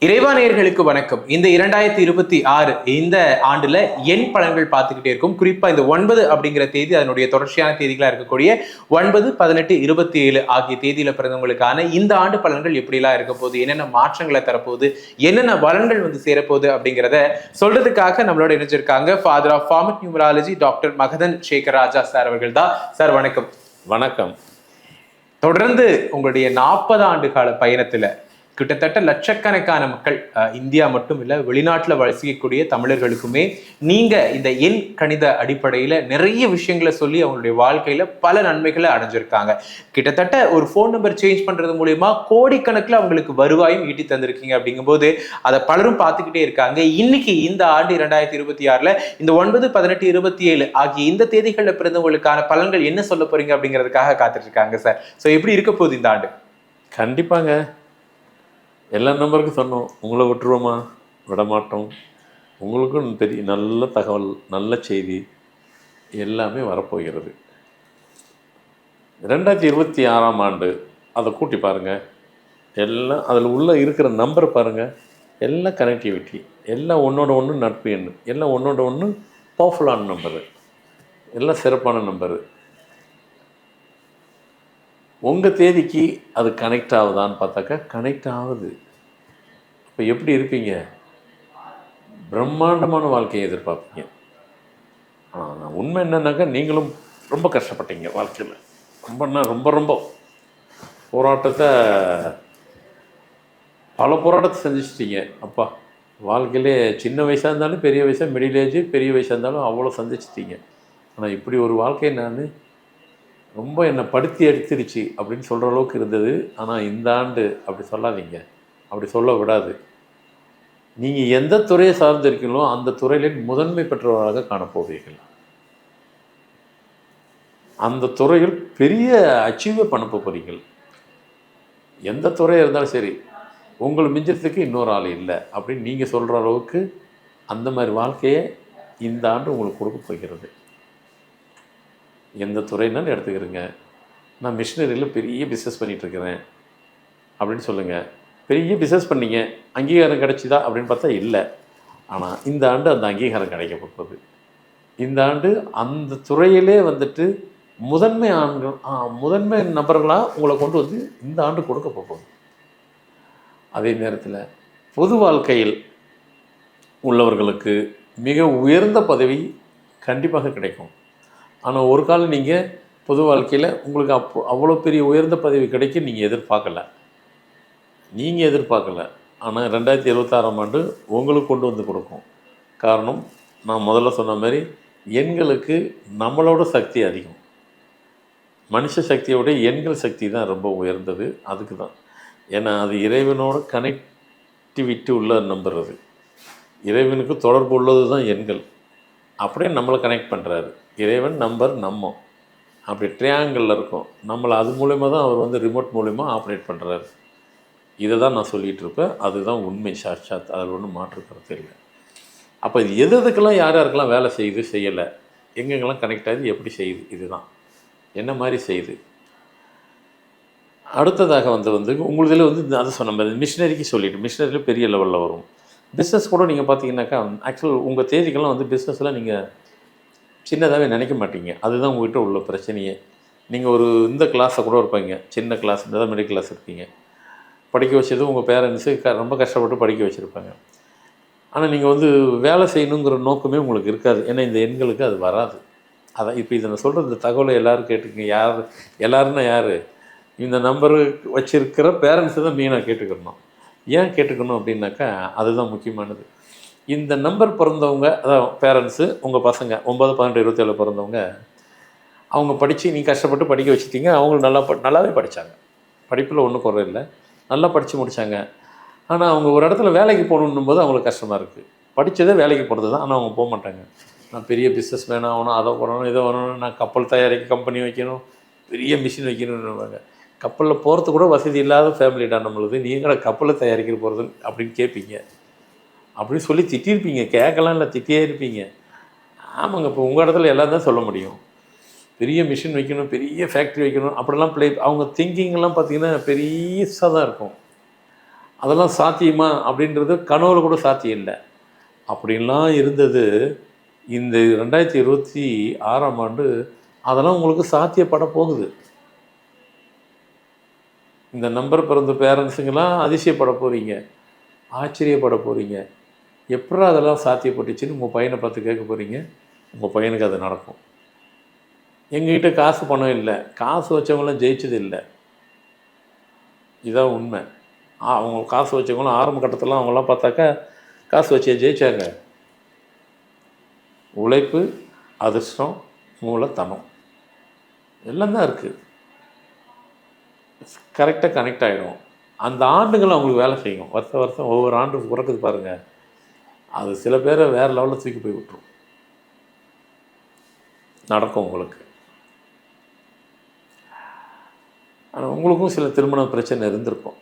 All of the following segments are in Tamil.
இறைவா நேயர்களுக்கு வணக்கம். இந்த 2026 இந்த ஆண்டுல எண் பலன்கள் பார்த்துக்கிட்டே இருக்கும். குறிப்பா இந்த 9 அப்படிங்கிற தேதி அதனுடைய தொடர்ச்சியான தேதிகளா இருக்கக்கூடிய 9, 18, 27 ஆகிய தேதியில பிறந்தவங்களுக்கான இந்த ஆண்டு பலன்கள் எப்படிலாம் இருக்க போகுது, என்னென்ன மாற்றங்களை தரப்போகுது, என்னென்ன பலன்கள் வந்து சேரப்போகுது அப்படிங்கிறத சொல்றதுக்காக நம்மளோட இணைஞ்சிருக்காங்க father of format numerology doctor Magadhan Sekar Raja sir அவர்கள் தான். சார் வணக்கம். வணக்கம். தொடர்ந்து உங்களுடைய 40 ஆண்டு கால பயணத்துல கிட்டத்தட்ட லட்சக்கணக்கான மக்கள், இந்தியா மட்டும் இல்ல வெளிநாட்டுல வசிக்கக்கூடிய தமிழர்களுக்குமே நீங்க இந்த எண் கணித அடிப்படையில நிறைய விஷயங்களை சொல்லி அவங்களுடைய வாழ்க்கையில பல நன்மைகளை அடைஞ்சிருக்காங்க. கிட்டத்தட்ட ஒரு போன் நம்பர் சேஞ்ச் பண்றது மூலியமா கோடிக்கணக்கில் அவங்களுக்கு வருவாயும் ஈட்டி தந்திருக்கீங்க. அப்படிங்கும்போது அதை பலரும் பார்த்துக்கிட்டே இருக்காங்க. இன்னைக்கு இந்த ஆண்டு 2026 இந்த 9, 18, 27 ஆகிய இந்த தேதிகளில் பிறந்தவங்களுக்கான பலன்கள் என்ன சொல்ல போறீங்க அப்படிங்கிறதுக்காக காத்துட்டு இருக்காங்க சார். ஸோ எப்படி இருக்க போகுது இந்த ஆண்டு? கண்டிப்பாங்க. எல்லா நம்பருக்கும் சொன்னோம், உங்களை விட்டுருவோமா? விடமாட்டோம். உங்களுக்கும் பெரிய நல்ல தகவல், நல்ல செய்தி எல்லாமே வரப்போகிறது. 2026 ஆண்டு அதை கூட்டி பாருங்கள். எல்லாம் அதில் உள்ள இருக்கிற நம்பரை பாருங்கள். எல்லாம் கனெக்டிவிட்டி, எல்லாம் ஒன்றோட ஒன்று நட்பு எண், எல்லாம் ஒன்றோட ஒன்று பவர்ஃபுல்லான நம்பரு, எல்லாம் சிறப்பான நம்பரு. உங்கள் தேதிக்கு அது கனெக்ட் ஆகுதான்னு பார்த்தாக்கா கனெக்ட் ஆகுது. இப்போ எப்படி இருப்பீங்க? பிரம்மாண்டமான வாழ்க்கையை எதிர்பார்ப்பீங்க. உண்மை என்னன்னாக்கா நீங்களும் ரொம்ப கஷ்டப்பட்டீங்க வாழ்க்கையில். ரொம்ப ரொம்ப போராட்டத்தை, பல போராட்டத்தை செஞ்சுச்சிட்டிங்க. அப்பா, வாழ்க்கையிலே சின்ன வயசாக இருந்தாலும் பெரிய வயசாக, மிடில் ஏஜ் பெரிய வயசாக இருந்தாலும் அவ்வளோ சந்திச்சிட்டிங்க. ஆனால் இப்படி ஒரு வாழ்க்கையை நான் ரொம்ப என்னை படுத்தி எடுத்துருச்சு அப்படின்னு சொல்கிற அளவுக்கு இருந்தது. ஆனால் இந்த ஆண்டு அப்படி சொல்லாதீங்க, அப்படி சொல்ல விடாது. நீங்கள் எந்த துறையை சார்ந்திருக்கீங்களோ அந்த துறையிலே முதன்மை பெற்றவராக காணப்போவீர்கள். அந்த துறையில் பெரிய அச்சீவே பண்ண போகிறீர்கள். எந்த துறையாக இருந்தாலும் சரி, உங்களை மிஞ்சறதுக்கு இன்னொரு ஆள் இல்லை அப்படின்னு நீங்கள் சொல்கிற அளவுக்கு அந்த மாதிரி வாழ்க்கையை இந்த ஆண்டு உங்களுக்கு கொடுக்க போகிறது. எந்த துறைனாலும் எடுத்துக்கிறேங்க. நான் மிஷினரியில் பெரிய பிஸ்னஸ் பண்ணிகிட்ருக்கிறேன் அப்படின்னு சொல்லுங்கள். பெரிய பிஸ்னஸ் பண்ணிங்க, அங்கீகாரம் கிடைச்சிதா அப்படின்னு பார்த்தா இல்லை. ஆனால் இந்த ஆண்டு அந்த அங்கீகாரம் கிடைக்கப்பட்டது. இந்த ஆண்டு அந்த துறையிலே வந்துட்டு முதன்மை ஆண்கள், முதன்மை நபர்களாக உங்களை கொண்டு வந்து இந்த ஆண்டு கொடுக்க போகுது. அதே நேரத்தில் பொது வாழ்க்கையில் உள்ளவர்களுக்கு மிக உயர்ந்த பதவி கண்டிப்பாக கிடைக்கும். ஆனால் ஒரு காலம் நீங்கள் பொது வாழ்க்கையில் உங்களுக்கு அவ்வளோ பெரிய உயர்ந்த பதவி கிடைக்கும் நீங்கள் எதிர்பார்க்கல. ஆனால் 2026 ஆண்டு உங்களுக்கு கொண்டு வந்து கொடுக்கும். காரணம், நான் முதல்ல சொன்ன மாதிரி எண்களுக்கு நம்மளோட சக்தி அதிகம். மனுஷ சக்தியோட எண்கள் சக்தி தான் ரொம்ப உயர்ந்தது. அதுக்கு தான். ஏன்னா அது இறைவனோட கனெக்டிவிட்டி உள்ள நம்பர். அது இறைவனுக்கு தொடர்பு உள்ளது தான் எண்கள். அப்படியே நம்மளை கனெக்ட் பண்ணுறாரு இறைவன். நம்பர் நம்ம அப்படி ட்ரையாங்கிளில் இருக்கும். நம்மளை அது மூலயமா தான் அவர் வந்து ரிமோட் மூலயமா ஆப்ரேட் பண்ணுறாரு. இதை தான் நான் சொல்லிகிட்டு இருப்பேன். அதுதான் உண்மை, சாட்சாத். அதில் ஒன்றும் மாற்று கருத்து இல்லை. அப்போ இது எதுக்கெல்லாம் யார் யாருக்கெல்லாம் வேலை செய்யுது, செய்யலை, எங்கெங்கெல்லாம் கனெக்ட் ஆகுது, எப்படி செய்யுது, இதுதான் என்ன மாதிரி செய்யுது. அடுத்ததாக வந்து உங்களுதில் வந்து அது சொன்ன மாதிரி மிஷினரிக்கு சொல்லிவிட்டு, மிஷினரியில் பெரிய லெவலில் வரும். பிஸ்னஸ் கூட நீங்கள் பார்த்தீங்கன்னாக்கா ஆக்சுவல் உங்கள் தேதிக்கெல்லாம் வந்து பிஸ்னஸில் நீங்கள் சின்னதாகவே நினைக்க மாட்டீங்க. அதுதான் உங்கள்கிட்ட உள்ள பிரச்சனையே. நீங்கள் ஒரு இந்த கிளாஸை கூட இருப்பீங்க, சின்ன கிளாஸ், இந்த மிடில் கிளாஸ் இருப்பீங்க. படிக்க வச்சது உங்கள் பேரண்ட்ஸு ரொம்ப கஷ்டப்பட்டு படிக்க வச்சுருப்பாங்க. ஆனால் நீங்கள் வந்து வேலை செய்யணுங்கிற நோக்கமே உங்களுக்கு இருக்காது. ஏன்னா இந்த எண்களுக்கு அது வராது. அதான் இப்போ இதை நான் சொல்கிற இந்த தகவலை எல்லோரும் கேட்டுக்கங்க. எல்லாருன்னா யார்? இந்த நம்பரு வச்சுருக்கிற பேரண்ட்ஸை தான் மெயினாக கேட்டுக்கணும். ஏன் கேட்டுக்கணும் அப்படின்னாக்கா அதுதான் முக்கியமானது. இந்த நம்பர் பிறந்தவங்க, அதான் பேரண்ட்ஸு, உங்கள் பசங்க 9, 18, 27 பிறந்தவங்க, அவங்க படித்து நீங்கள் கஷ்டப்பட்டு படிக்க வச்சுட்டீங்க. அவங்களும் நல்லாவே படித்தாங்க. படிப்பில் ஒன்றும் குறை இல்லை, நல்லா படித்து முடித்தாங்க. ஆனால் அவங்க ஒரு இடத்துல வேலைக்கு போகணுன்னும் போது அவங்களுக்கு கஷ்டமாக இருக்குது. படித்ததே வேலைக்கு போகிறது தான். ஆனால் அவங்க போக மாட்டாங்க. நான் பெரிய பிஸ்னஸ் மேன் ஆகணும், அதை பண்ணணும், இதை பண்ணணும், நான் கப்பல் தயாரிக்க கம்பெனி வைக்கணும், பெரிய மிஷின் வைக்கணும்னுவாங்க. கப்பலில் போகிறது கூட வசதி இல்லாத ஃபேமிலிடா நம்மளுது, நீங்கள கப்பலை தயாரிக்கிற போகிறது அப்படின்னு கேட்பீங்க. அப்படின்னு சொல்லி திட்டிருப்பீங்க. கேட்கலாம் இல்லை, திட்டியே இருப்பீங்க. ஆமாங்க. இப்போ உங்கள் இடத்துல எல்லாம் தான் சொல்ல முடியும். பெரிய மிஷின் வைக்கணும், பெரிய ஃபேக்ட்ரி வைக்கணும் அப்படிலாம் அவங்க திங்கிங்லாம் பார்த்திங்கன்னா பெருசாக தான் இருக்கும். அதெல்லாம் சாத்தியமா அப்படின்றது கனவுல கூட சாத்தியம் இல்லை. அப்படின்லாம் இருந்தது இந்த 2026ஆம் ஆண்டு அதெல்லாம் உங்களுக்கு சாத்தியப்பட போகுது. இந்த நம்பர் பிறந்த பேரண்ட்ஸுங்கெல்லாம் அதிசயப்பட போகிறீங்க, ஆச்சரியப்பட போகிறீங்க. எப்படா அதெல்லாம் சாத்தியப்பட்டுச்சுன்னு உங்கள் பையனை பார்த்து கேட்க போகிறீங்க. உங்கள் பையனுக்கு அது நடக்கும். எங்ககிட்ட காசு பணம் இல்லை, காசு வச்சவங்களாம் ஜெயிச்சது இல்லை. இதுதான் உண்மை. அவங்க காசு வச்சவங்களாம் ஆரம்ப கட்டத்திலலாம் அவங்களாம் பார்த்தாக்கா காசு வச்சே ஜெயிச்சாங்க. உழைப்பு, அதிர்ஷ்டம், மூலத்தனம் எல்லாம் தான் இருக்குது. கரெக்டாக கனெக்ட் ஆகிடும். அந்த ஆண்டுகள் அவங்களுக்கு வேலை செய்யும். வருஷம் வருஷம் ஒவ்வொரு ஆண்டு பிறக்குது பாருங்கள், அது சில பேரை வேறு லெவலில் தூக்கி போய் விட்டுரும். நடக்கும் உங்களுக்கு. ஆனால் உங்களுக்கும் சில திருமண பிரச்சனை இருந்திருக்கும்.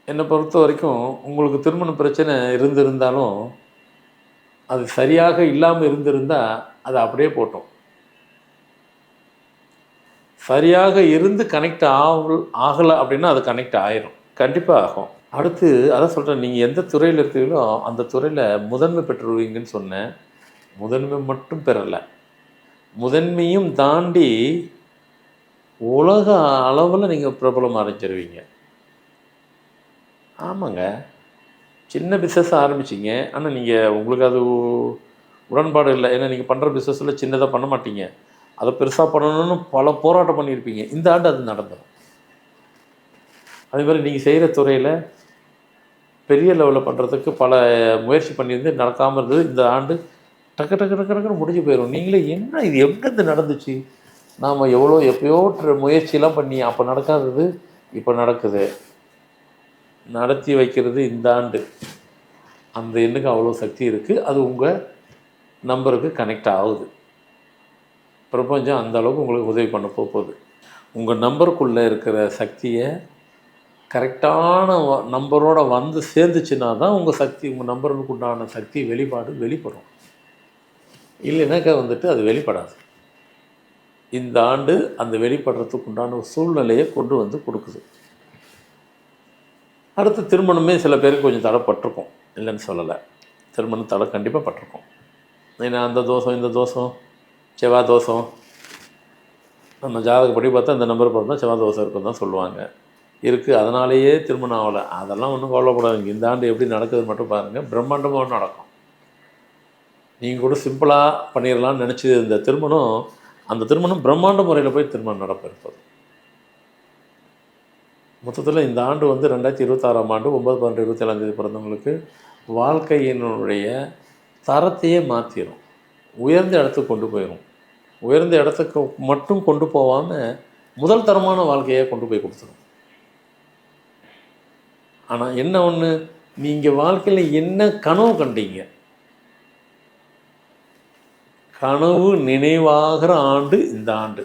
என்னை பொறுத்த வரைக்கும் உங்களுக்கு திருமண பிரச்சனை இருந்திருந்தாலும் அது சரியாக இல்லாமல் இருந்திருந்தால் அதை அப்படியே போட்டோம். சரியாக இருந்து கனெக்ட் ஆகலை அப்படின்னா அது கனெக்ட் ஆயிரும், கண்டிப்பாக ஆகும். அடுத்து அதான் சொல்கிறேன், நீங்கள் எந்த துறையில் இருக்கீங்களோ அந்த துறையில் முதன்மை பெற்றுருவீங்கன்னு சொன்னேன். முதன்மை மட்டும் பெறலை, முதன்மையும் தாண்டி உலக அளவில் நீங்கள் பிரபலம் அடைஞ்சிருவீங்க. ஆமாங்க, சின்ன பிஸ்னஸ் ஆரம்பிச்சிங்க, ஆனால் நீங்கள் உங்களுக்கு அது உடன்பாடு இல்லை. ஏன்னா நீங்கள் பண்ணுற பிஸ்னஸில் சின்னதாக பண்ண மாட்டீங்க, அதை பெருசாக பண்ணணும்னு பல போராட்டம் பண்ணியிருப்பீங்க. இந்த ஆண்டு அது நடந்துடும். அதே மாதிரி நீங்கள் செய்கிற துறையில் பெரிய லெவலில் பண்ணுறதுக்கு பல முயற்சி பண்ணியிருந்து நடக்காமல் இருந்தது. இந்த ஆண்டு டக்கு டக்கு டக்கு டக்குன்னு முடிஞ்சு போயிடும். நீங்களே என்ன இது எங்கேருந்து நடந்துச்சு, நாம் எவ்வளோ எப்பயோ முயற்சியெல்லாம் பண்ணி அப்போ நடக்காதது இப்போ நடக்குது, நடத்தி வைக்கிறது இந்த ஆண்டு. அந்த எண்ணுக்கு அவ்வளோ சக்தி இருக்குது. அது உங்கள் நம்பருக்கு கனெக்ட் ஆகுது. பிரபஞ்சம் அந்த அளவுக்கு உங்களுக்கு உதவி பண்ண போகுது. உங்கள் நம்பருக்குள்ளே இருக்கிற சக்தியை கரெக்டான நம்பரோடு வந்து சேர்ந்துச்சுன்னா தான் உங்கள் சக்தி, உங்கள் நம்பருக்கு உண்டான சக்தி வெளிப்படும். இல்லைனாக்கா வந்துட்டு அது வெளிப்படாது. இந்த ஆண்டு அந்த வெளிப்படுறதுக்கு உண்டான ஒரு சூழ்நிலையை கொண்டு வந்து கொடுக்குது. அடுத்து திருமணமே சில பேருக்கு கொஞ்சம் தடைப்பட்டிருக்கும், இல்லைன்னு சொல்லலை. திருமணம் தடை கண்டிப்பாக பட்டிருக்கும். ஏன்னா அந்த தோஷம் இந்த தோஷம், செவ்வாய் தோஷம், நம்ம ஜாதகப்படி பார்த்தா இந்த நம்பர் பார்த்தா செவ்வாய் தோஷம் இருக்குன்னு தான் சொல்லுவாங்க. இருக்குது, அதனாலேயே திருமணம் ஆகலை. அதெல்லாம் ஒன்றும் கவலைப்படாதுங்க. இந்த ஆண்டு எப்படி நடக்குதுன்னு மட்டும் பாருங்கள், பிரம்மாண்டமாக நடக்கும். நீங்கள் கூட சிம்பிளாக பண்ணிடலான்னு நினச்சி இந்த திருமணம், அந்த திருமணம் பிரம்மாண்ட முறையில் போய் திருமணம் நடப்பிருப்பது. மொத்தத்தில் இந்த ஆண்டு வந்து 2026ஆம் ஆண்டு 9/12/27 பிறந்தவங்களுக்கு வாழ்க்கையினுடைய தரத்தையே மாற்றிடும். உயர்ந்த இடத்துக்கு கொண்டு போயிடும். உயர்ந்த இடத்துக்கு மட்டும் கொண்டு போகாமல் முதல் தரமான வாழ்க்கையை கொண்டு போய் கொடுத்துரும். ஆனால் என்ன ஒன்று, நீங்கள் வாழ்க்கையில் என்ன கனவு கண்டீங்க, கனவு நினைவாகிற ஆண்டு இந்த ஆண்டு.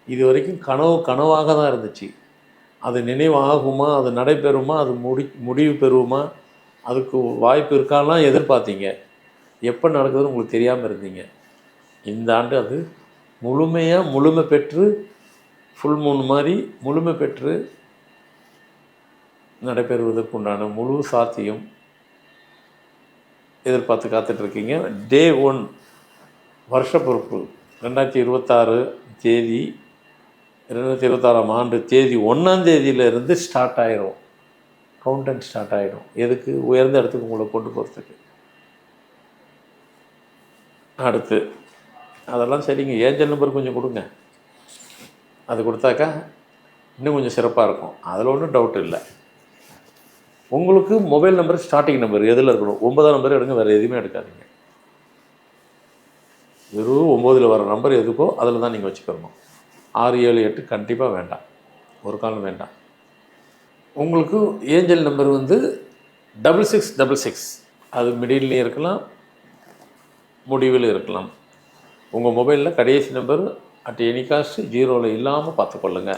இது வரைக்கும் கனவாக தான் இருந்துச்சு. அது நினைவாகுமா, அது நடைபெறுமா, அது முடிவு பெறுமா, அதுக்கு வாய்ப்பு இருக்காலாம் எதிர்பார்த்தீங்க. எப்போ நடக்குதுன்னு உங்களுக்கு தெரியாமல் இருந்தீங்க. இந்த ஆண்டு அது முழுமை பெற்று, ஃபுல் மூன் மாதிரி முழுமை பெற்று நடைபெறுவதற்கு உண்டான முழு சாத்தியம் எதிர்பார்த்து காத்துட்ருக்கீங்க. டே 1 வருஷ பொறுப்பு 2026 தேதி, 2026ஆம் ஆண்டு தேதி 1ஆம் தேதியிலேருந்து ஸ்டார்ட் ஆகிடும். கவுண்டன் ஸ்டார்ட் ஆகிடும். எதுக்கு? உயர்ந்த இடத்துக்கு உங்களை கொண்டு போகிறதுக்கு. அடுத்து அதெல்லாம் சரிங்க, ஏஞ்சல் நம்பர் கொஞ்சம் கொடுங்க. அது கொடுத்தாக்கா இன்னும் கொஞ்சம் சிறப்பாக இருக்கும். அதில் ஒன்றும் டவுட் இல்லை. உங்களுக்கு மொபைல் நம்பர் ஸ்டார்டிங் நம்பர் எதில் இருக்கணும்? 9ஆம் நம்பர் எடுங்க, வேறு எதுவுமே எடுக்காதீங்க. வெறும் 9ல் வர நம்பர் எதுக்கோ அதில் தான் நீங்கள் வச்சுக்கணும். 6, 7, 8 கண்டிப்பாக வேண்டாம், ஒரு காலம் வேண்டாம். உங்களுக்கு ஏஞ்சல் நம்பர் வந்து 6666. அது மிடில்லையும் இருக்கலாம், முடிவில் இருக்கலாம். உங்கள் மொபைலில் கடைசி நம்பர் அட் எனி காஸ்ட் 0ல் இல்லாமல் பார்த்துக்கொள்ளுங்க.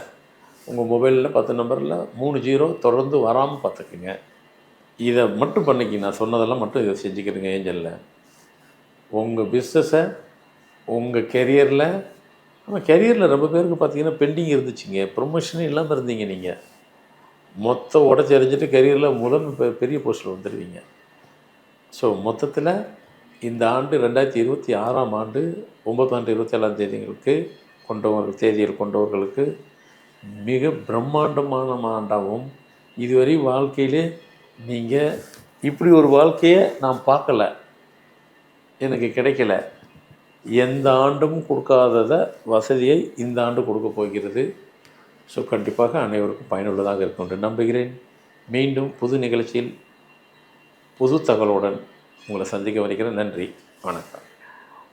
உங்கள் மொபைலில் 10 நம்பரில் 3 0 தொடர்ந்து வராமல் பார்த்துக்குங்க. இதை மட்டும் பண்ணிக்க, நான் சொன்னதெல்லாம் மட்டும் இதை செஞ்சுக்கிறேங்க. ஏஞ்சலில் உங்கள் பிஸ்னஸை, உங்கள் கெரியரில், நம்ம கெரியரில் ரொம்ப பேருக்கு பார்த்தீங்கன்னா பெண்டிங் இருந்துச்சுங்க. ப்ரொமோஷனே இல்லாமல் இருந்தீங்க. நீங்கள் மொத்தம் உடச்சி எறிஞ்சிட்டு கெரியரில் பெரிய போஸ்டில் வந்துடுவீங்க. ஸோ மொத்தத்தில் இந்த ஆண்டு 2026ஆம் ஆண்டு 9 27ஆம் தேதிகளுக்கு தேதியில் கொண்டவர்களுக்கு மிக பிரம்மாண்டமான ஆண்டாகவும், இதுவரை வாழ்க்கையிலே நீங்கள் இப்படி ஒரு வாழ்க்கையை நான் பார்க்கல, எனக்கு கிடைக்கல, எந்த ஆண்டும் கொடுக்காதத வசதியை இந்த ஆண்டு கொடுக்க போகிறது. ஸோ கண்டிப்பாக அனைவருக்கும் பயனுள்ளதாக இருக்கும் என்று நம்புகிறேன். மீண்டும் புது நிகழ்ச்சியில் புது தகவலுடன் உங்களை சந்திக்க வருகிறேன். நன்றி, வணக்கம்.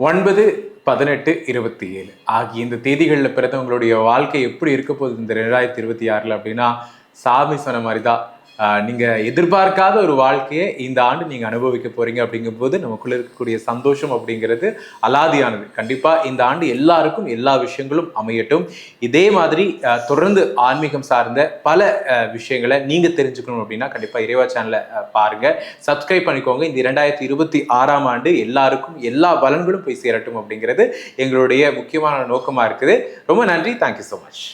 9, 18, 27 ஆகிய இந்த தேதிகளில் பிறந்தவங்களுடைய வாழ்க்கை எப்படி இருக்க போகுது இந்த 2026 அப்படின்னா, சாமி சொன்ன மாதிரி தான். நீங்கள் எதிர்பார்க்காத ஒரு வாழ்க்கையை இந்த ஆண்டு நீங்கள் அனுபவிக்க போகிறீங்க. அப்படிங்கும்போது நமக்குள்ளே இருக்கக்கூடிய சந்தோஷம் அப்படிங்கிறது அலாதியானது. கண்டிப்பாக இந்த ஆண்டு எல்லாருக்கும் எல்லா விஷயங்களும் அமையட்டும். இதே மாதிரி தொடர்ந்து ஆன்மீகம் சார்ந்த பல விஷயங்களை நீங்கள் தெரிஞ்சுக்கணும் அப்படின்னா கண்டிப்பாக இறைவா சேனலை பாருங்கள், சப்ஸ்கிரைப் பண்ணிக்கோங்க. இந்த 2026ஆம் ஆண்டு எல்லாருக்கும் எல்லா பலன்களும் போய் சேரட்டும் அப்படிங்கிறது எங்களுடைய முக்கியமான நோக்கமாக இருக்குது. ரொம்ப நன்றி. Thank you so much.